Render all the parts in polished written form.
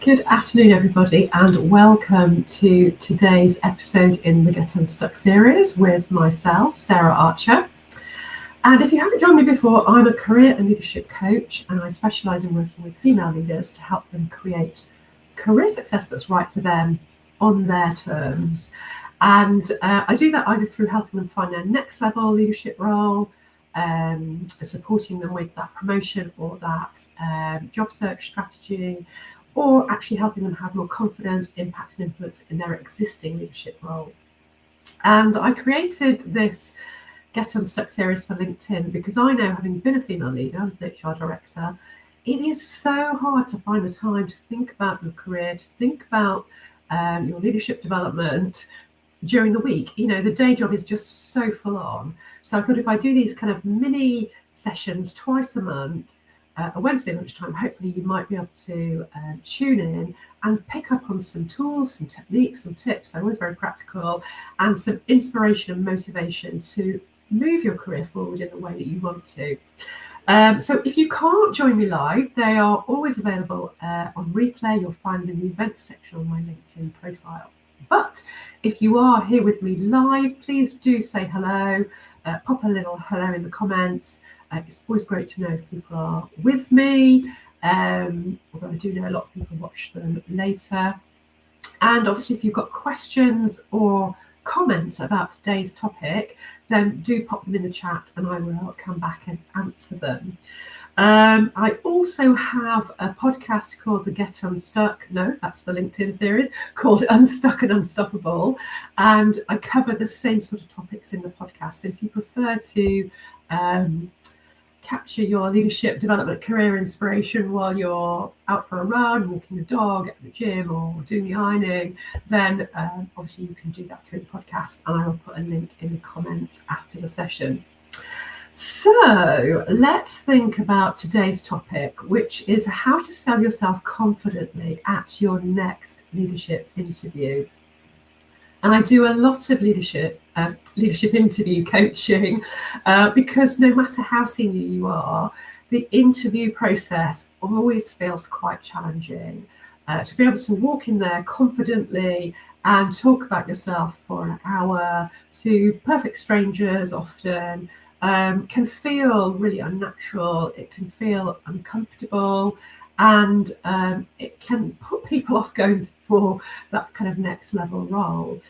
Good afternoon, everybody, and welcome to today's episode in the Get Unstuck series with myself, Sarah Archer. And if you haven't joined me before, I'm a career and leadership coach, and I specialise in working with female leaders to help them create career success that's right for them on their terms. And I do that either through helping them find their next level leadership role, supporting them with that promotion or that job search strategy, or actually helping them have more confidence, impact and influence in their existing leadership role. And I created this Get Unstuck series for LinkedIn because I know, having been a female leader, as an HR director, it is so hard to find the time to think about your career, to think about your leadership development during the week. You know, the day job is just so full on. So I thought if I do these kind of mini sessions twice a month, a Wednesday lunchtime, hopefully you might be able to tune in and pick up on some tools, some techniques, some tips. They're always very practical, and some inspiration and motivation to move your career forward in the way that you want to. So if you can't join me live, they are always available on replay. You'll find them in the events section on my LinkedIn profile. But if you are here with me live, please do say hello, pop a little hello in the comments. It's always great to know if people are with me, although I do know a lot of people watch them later. And obviously, if you've got questions or comments about today's topic, then do pop them in the chat and I will come back and answer them. I also have a podcast called the Get Unstuck. No, that's the LinkedIn series called Unstuck and Unstoppable. And I cover the same sort of topics in the podcast. So if you prefer to capture your leadership development, career inspiration while you're out for a run, walking the dog, at the gym, or doing the ironing, then obviously you can do that through the podcast, and I will put a link in the comments after the session. So let's think about today's topic, which is how to sell yourself confidently at your next leadership interview. And I do a lot of leadership interview coaching because no matter how senior you are, the interview process always feels quite challenging. To be able to walk in there confidently and talk about yourself for an hour to perfect strangers often can feel really unnatural. It can feel uncomfortable. And it can put people off going for that kind of next level role,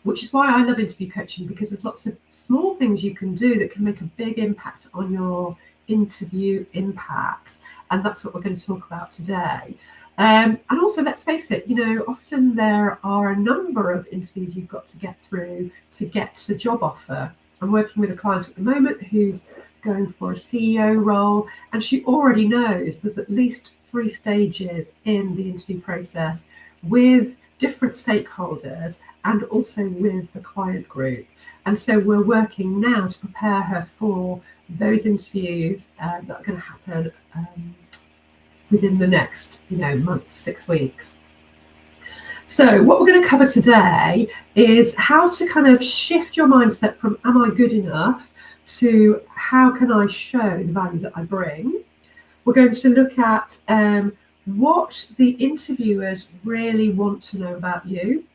which is why I love interview coaching, because there's lots of small things you can do that can make a big impact on your interview impact. And that's what we're going to talk about today. And also, let's face it, you know, often there are a number of interviews you've got to get through to get the job offer. I'm working with a client at the moment who's going for a CEO role, and she already knows there's at least 3 stages in the interview process with different stakeholders and also with the client group. And so we're working now to prepare her for those interviews that are going to happen within the next, month, 6 weeks. So what we're going to cover today is how to kind of shift your mindset from am I good enough to how can I show the value that I bring. We're going to look at what the interviewers really want to know about you.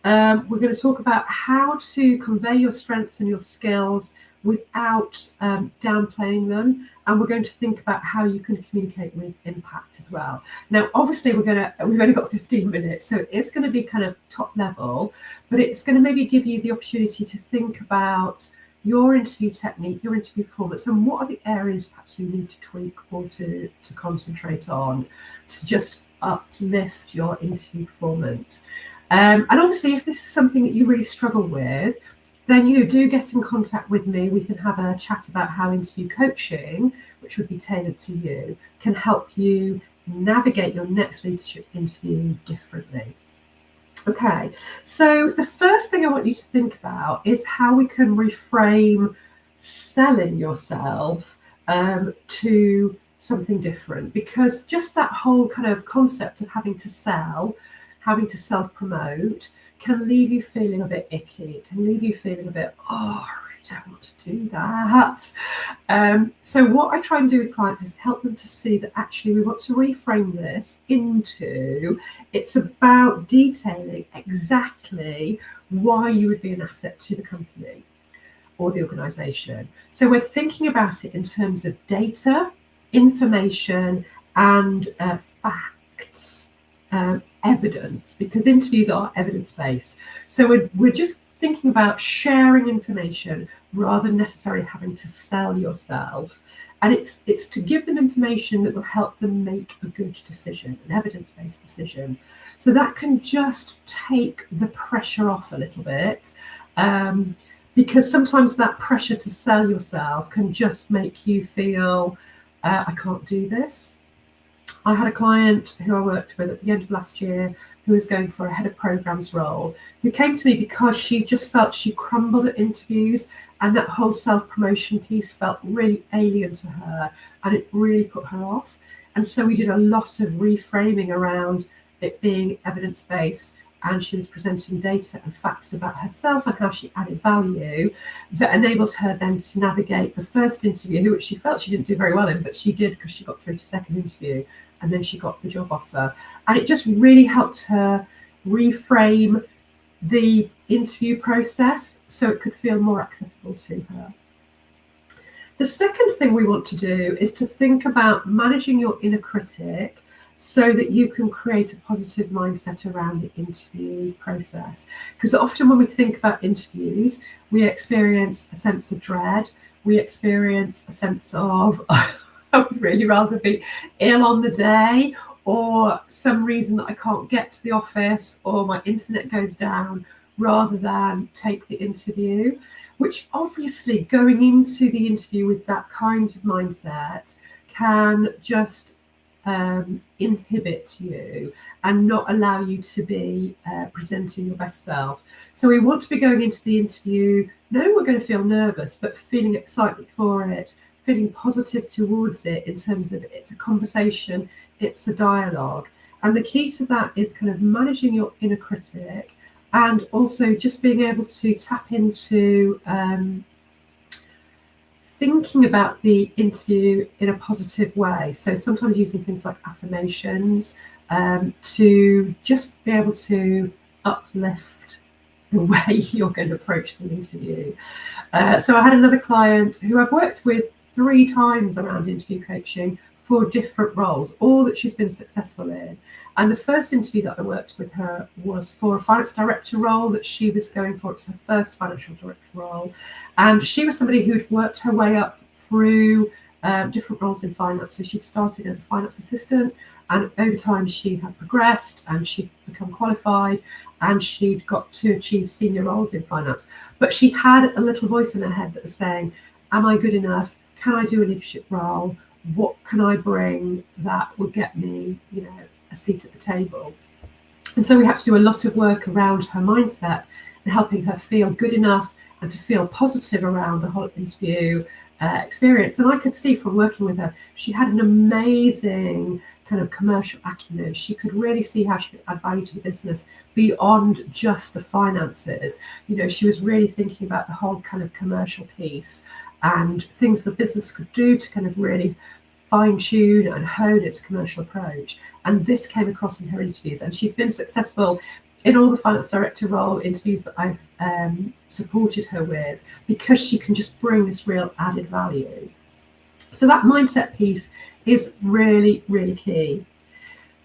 We're going to talk about how to convey your strengths and your skills without downplaying them. And we're going to think about how you can communicate with impact as well. Now, obviously, we've only got 15 minutes, so it's going to be kind of top level, but it's going to maybe give you the opportunity to think about your interview technique, your interview performance, and what are the areas perhaps you need to tweak or to concentrate on to just uplift your interview performance. And obviously, if this is something that you really struggle with, then do get in contact with me. We can have a chat about how interview coaching, which would be tailored to you, can help you navigate your next leadership interview differently. Okay, so the first thing I want you to think about is how we can reframe selling yourself to something different, because just that whole kind of concept of having to sell, having to self-promote can leave you feeling a bit icky. It can leave you feeling a bit, I don't want to do that. So what I try and do with clients is help them to see that actually we want to reframe this into, it's about detailing exactly why you would be an asset to the company or the organisation. So we're thinking about it in terms of data, information, and facts, evidence, because interviews are evidence-based. So we're just thinking about sharing information rather than necessarily having to sell yourself. And it's to give them information that will help them make a good decision, an evidence-based decision. So that can just take the pressure off a little bit, because sometimes that pressure to sell yourself can just make you feel, I can't do this. I had a client who I worked with at the end of last year who was going for a head of programs role, who came to me because she just felt she crumbled at interviews, and that whole self-promotion piece felt really alien to her, and it really put her off. And so we did a lot of reframing around it being evidence-based, and she was presenting data and facts about herself and how she added value that enabled her then to navigate the first interview, which she felt she didn't do very well in, but she did because she got through to second interview, and then she got the job offer. And it just really helped her reframe the interview process so it could feel more accessible to her. The second thing we want to do is to think about managing your inner critic so that you can create a positive mindset around the interview process. Because often when we think about interviews, we experience a sense of dread, we experience a sense of, I would really rather be ill on the day, or some reason that I can't get to the office, or my internet goes down, rather than take the interview, which obviously going into the interview with that kind of mindset can just inhibit you and not allow you to be presenting your best self. So we want to be going into the interview, knowing we're going to feel nervous, but feeling excitement for it, feeling positive towards it in terms of it's a conversation, it's a dialogue. And the key to that is kind of managing your inner critic, and also just being able to tap into thinking about the interview in a positive way. So sometimes using things like affirmations to just be able to uplift the way you're going to approach the interview. So I had another client who I've worked with 3 times around interview coaching for different roles, all that she's been successful in. And the first interview that I worked with her was for a finance director role that she was going for. It's her first financial director role. And she was somebody who'd worked her way up through different roles in finance. So she'd started as a finance assistant, and over time she had progressed and she'd become qualified, and she'd got to achieve senior roles in finance. But she had a little voice in her head that was saying, am I good enough? Can I do a leadership role? What can I bring that will get me, a seat at the table? And so we had to do a lot of work around her mindset and helping her feel good enough and to feel positive around the whole interview experience. And I could see from working with her, she had an amazing kind of commercial acumen. She could really see how she could add value to the business beyond just the finances. She was really thinking about the whole kind of commercial piece and things the business could do to kind of really fine-tune and hone its commercial approach. And this came across in her interviews, and she's been successful in all the finance director role interviews that I've supported her with, because she can just bring this real added value. So that mindset piece is really, really key.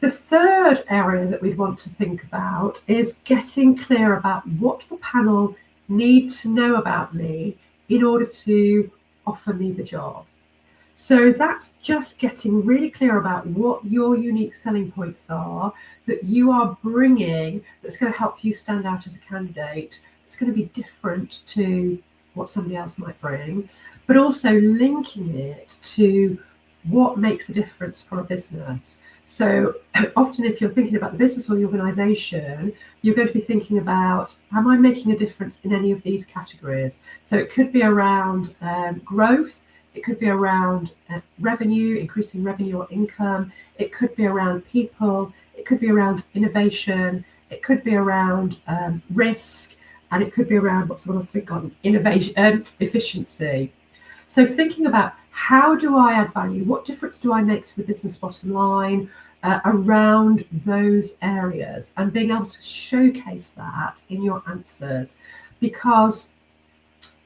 The third area that we'd want to think about is getting clear about what the panel need to know about me in order to offer me the job. So that's just getting really clear about what your unique selling points are that you are bringing that's going to help you stand out as a candidate. It's going to be different to what somebody else might bring, but also linking it to what makes a difference for a business. So often if you're thinking about the business or the organisation, you're going to be thinking about, am I making a difference in any of these categories? So it could be around growth. It could be around revenue, increasing revenue or income. It could be around people. It could be around innovation. It could be around risk. and it could be around what's what I think on innovation, efficiency. So thinking about how do I add value? What difference do I make to the business bottom line around those areas, and being able to showcase that in your answers, because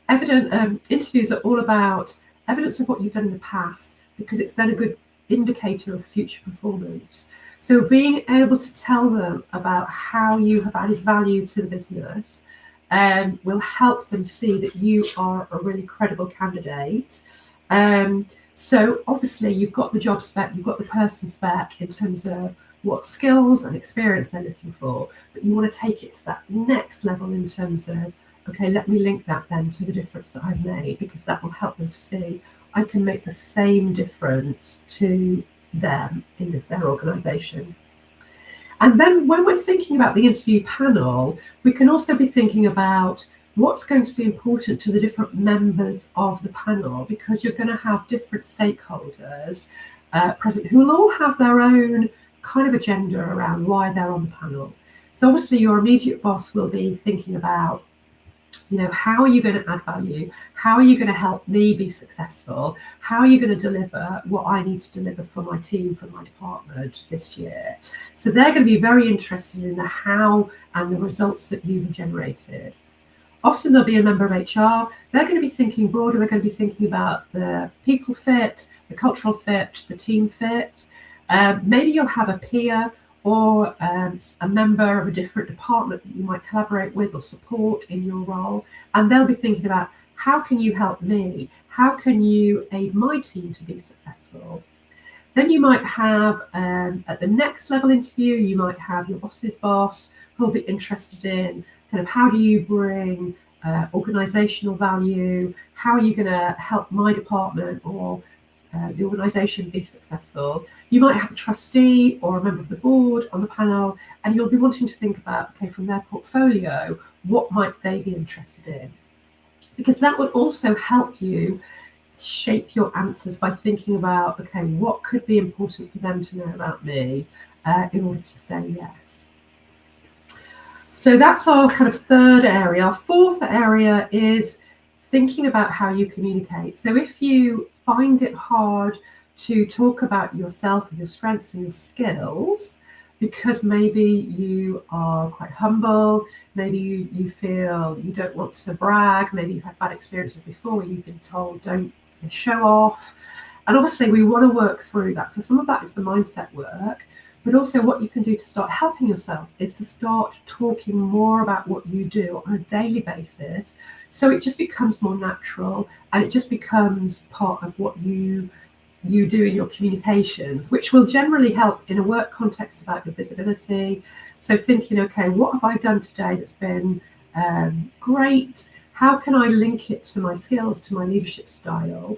interviews are all about evidence of what you've done in the past, because it's then a good indicator of future performance. So being able to tell them about how you have added value to the business will help them see that you are a really credible candidate. So obviously you've got the job spec, you've got the person spec in terms of what skills and experience they're looking for, but you want to take it to that next level in terms of, okay, let me link that then to the difference that I've made, because that will help them to see I can make the same difference to them in their organisation. And then when we're thinking about the interview panel, we can also be thinking about what's going to be important to the different members of the panel, because you're going to have different stakeholders present who will all have their own kind of agenda around why they're on the panel. So obviously your immediate boss will be thinking about, how are you going to add value? How are you going to help me be successful? How are you going to deliver what I need to deliver for my team, for my department this year? So they're going to be very interested in the how and the results that you've generated. Often there'll be a member of HR. They're going to be thinking broader. They're going to be thinking about the people fit, the cultural fit, the team fit. Maybe you'll have a peer or a member of a different department that you might collaborate with or support in your role. And they'll be thinking about, how can you help me? How can you aid my team to be successful? Then you might have, at the next level interview, you might have your boss's boss who'll be interested in kind of how do you bring organisational value? How are you going to help my department or the organisation be successful? You might have a trustee or a member of the board on the panel, and you'll be wanting to think about, okay, from their portfolio, what might they be interested in? Because that would also help you shape your answers by thinking about, okay, what could be important for them to know about me in order to say yes. So that's our kind of third area. Our fourth area is thinking about how you communicate. So if you find it hard to talk about yourself and your strengths and your skills, because maybe you are quite humble, maybe you feel you don't want to brag, maybe you've had bad experiences before where you've been told don't show off. And obviously we want to work through that. So some of that is the mindset work, but also what you can do to start helping yourself is to start talking more about what you do on a daily basis. So it just becomes more natural and it just becomes part of what you do in your communications, which will generally help in a work context about your visibility. So thinking, okay, what have I done today that's been great? How can I link it to my skills, to my leadership style?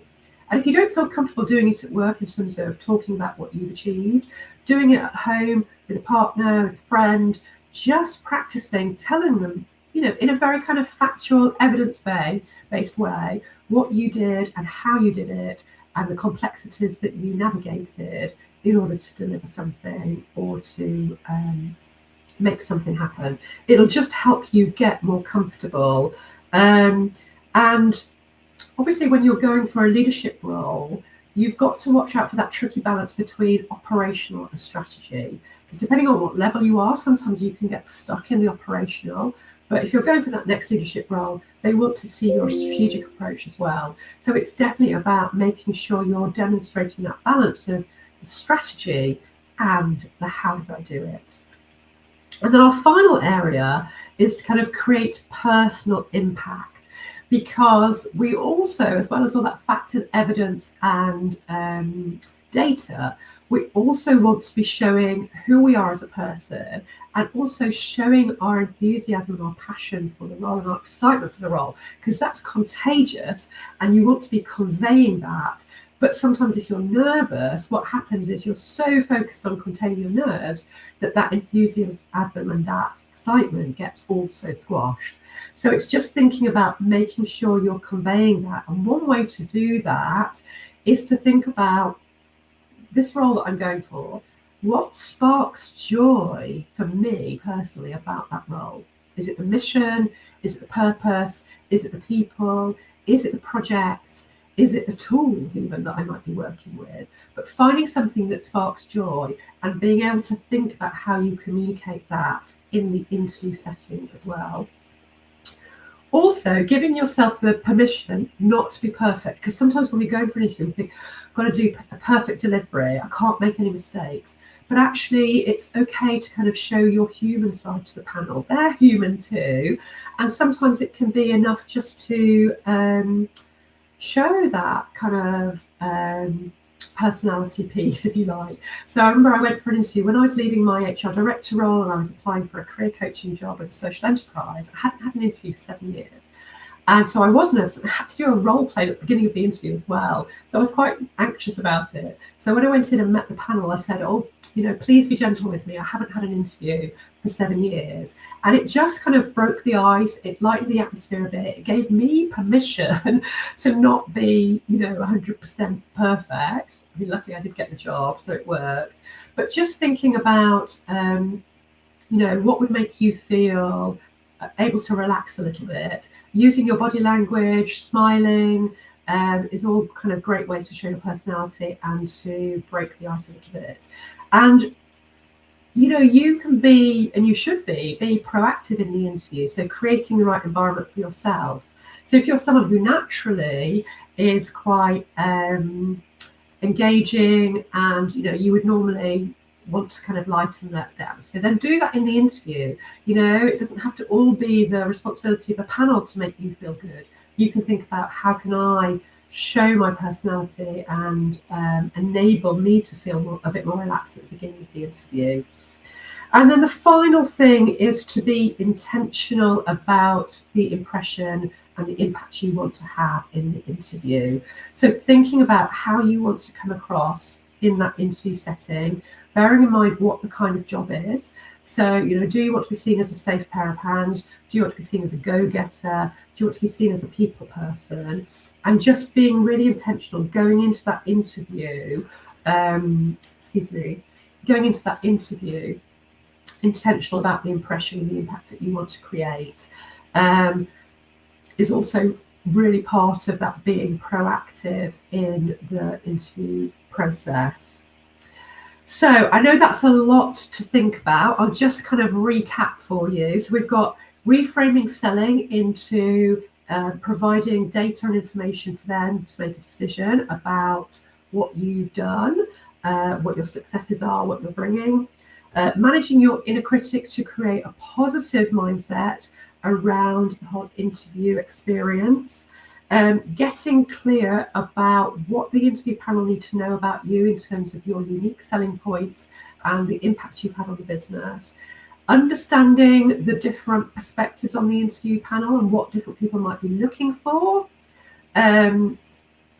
And if you don't feel comfortable doing it at work in terms of talking about what you've achieved, doing it at home with a partner, with a friend, just practicing, telling them, in a very kind of factual, evidence-based way, what you did and how you did it, and the complexities that you navigated in order to deliver something or to make something happen. It'll just help you get more comfortable. And obviously, when you're going for a leadership role, you've got to watch out for that tricky balance between operational and strategy. Because depending on what level you are, sometimes you can get stuck in the operational. But if you're going for that next leadership role, they want to see your strategic approach as well. So it's definitely about making sure you're demonstrating that balance of the strategy and the how do I do it. And then our final area is to kind of create personal impact, because we also, as well as all that factored evidence and data, we also want to be showing who we are as a person and also showing our enthusiasm and our passion for the role and our excitement for the role, because that's contagious and you want to be conveying that. But sometimes if you're nervous, what happens is you're so focused on containing your nerves that enthusiasm and that excitement gets also squashed. So it's just thinking about making sure you're conveying that. And one way to do that is to think about this role that I'm going for. What sparks joy for me personally about that role? Is it the mission? Is it the purpose? Is it the people? Is it the projects? Is it the tools even that I might be working with? But finding something that sparks joy and being able to think about how you communicate that in the interview setting as well. Also, giving yourself the permission not to be perfect, because sometimes when we go for an interview, we think, I've got to do a perfect delivery, I can't make any mistakes. But actually, it's okay to kind of show your human side to the panel. They're human too. And sometimes it can be enough just to show that kind of personality piece, if you like. So I remember I went for an interview when I was leaving my HR director role and I was applying for a career coaching job at a social enterprise. I hadn't had an interview for 7 years. And so I was nervous. I had to do a role play at the beginning of the interview as well. So I was quite anxious about it. So when I went in and met the panel, I said, please be gentle with me. I haven't had an interview for 7 years. And it just kind of broke the ice. It lightened the atmosphere a bit. It gave me permission to not be, 100% perfect. I mean, luckily I did get the job, so it worked. But just thinking about, what would make you feel able to relax a little bit, using your body language, smiling, is all kind of great ways to show your personality and to break the ice a little bit. And you can be, and you should be proactive in the interview. So creating the right environment for yourself. So if you're someone who naturally is quite engaging and, you would normally want to kind of lighten the atmosphere, then do that in the interview. It doesn't have to all be the responsibility of the panel to make you feel good. You can think about how can I show my personality and enable me to feel a bit more relaxed at the beginning of the interview. And then the final thing is to be intentional about the impression and the impact you want to have in the interview. So thinking about how you want to come across in that interview setting, bearing in mind what the kind of job is. So, do you want to be seen as a safe pair of hands? Do you want to be seen as a go-getter? Do you want to be seen as a people person? And just being really intentional, going into that interview, intentional about the impression and the impact that you want to create, is also really part of that being proactive in the interview process. So I know that's a lot to think about. I'll just kind of recap for you. So we've got reframing selling into providing data and information for them to make a decision about what you've done, what your successes are, what you're bringing. Managing your inner critic to create a positive mindset around the whole interview experience. Getting clear about what the interview panel need to know about you in terms of your unique selling points and the impact you've had on the business. Understanding the different perspectives on the interview panel and what different people might be looking for.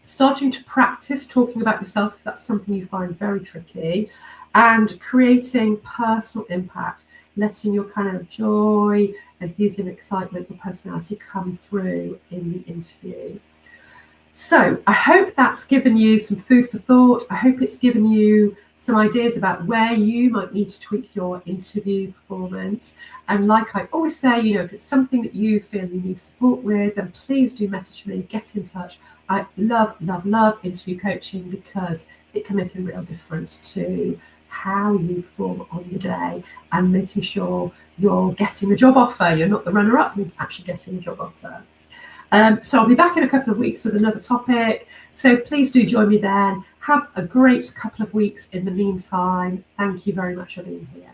Starting to practice talking about yourself if that's something you find very tricky. And creating personal impact, letting your kind of joy, enthusiasm, excitement, or personality come through in the interview. So I hope that's given you some food for thought. I hope it's given you some ideas about where you might need to tweak your interview performance. And like I always say, if it's something that you feel you need support with, then please do message me, get in touch. I love interview coaching because it can make a real difference to how you perform on the day and making sure you're getting the job offer. You're not the runner-up, you're actually getting the job offer. So I'll be back in a couple of weeks with another topic. So please do join me then. Have a great couple of weeks in the meantime. Thank you very much for being here.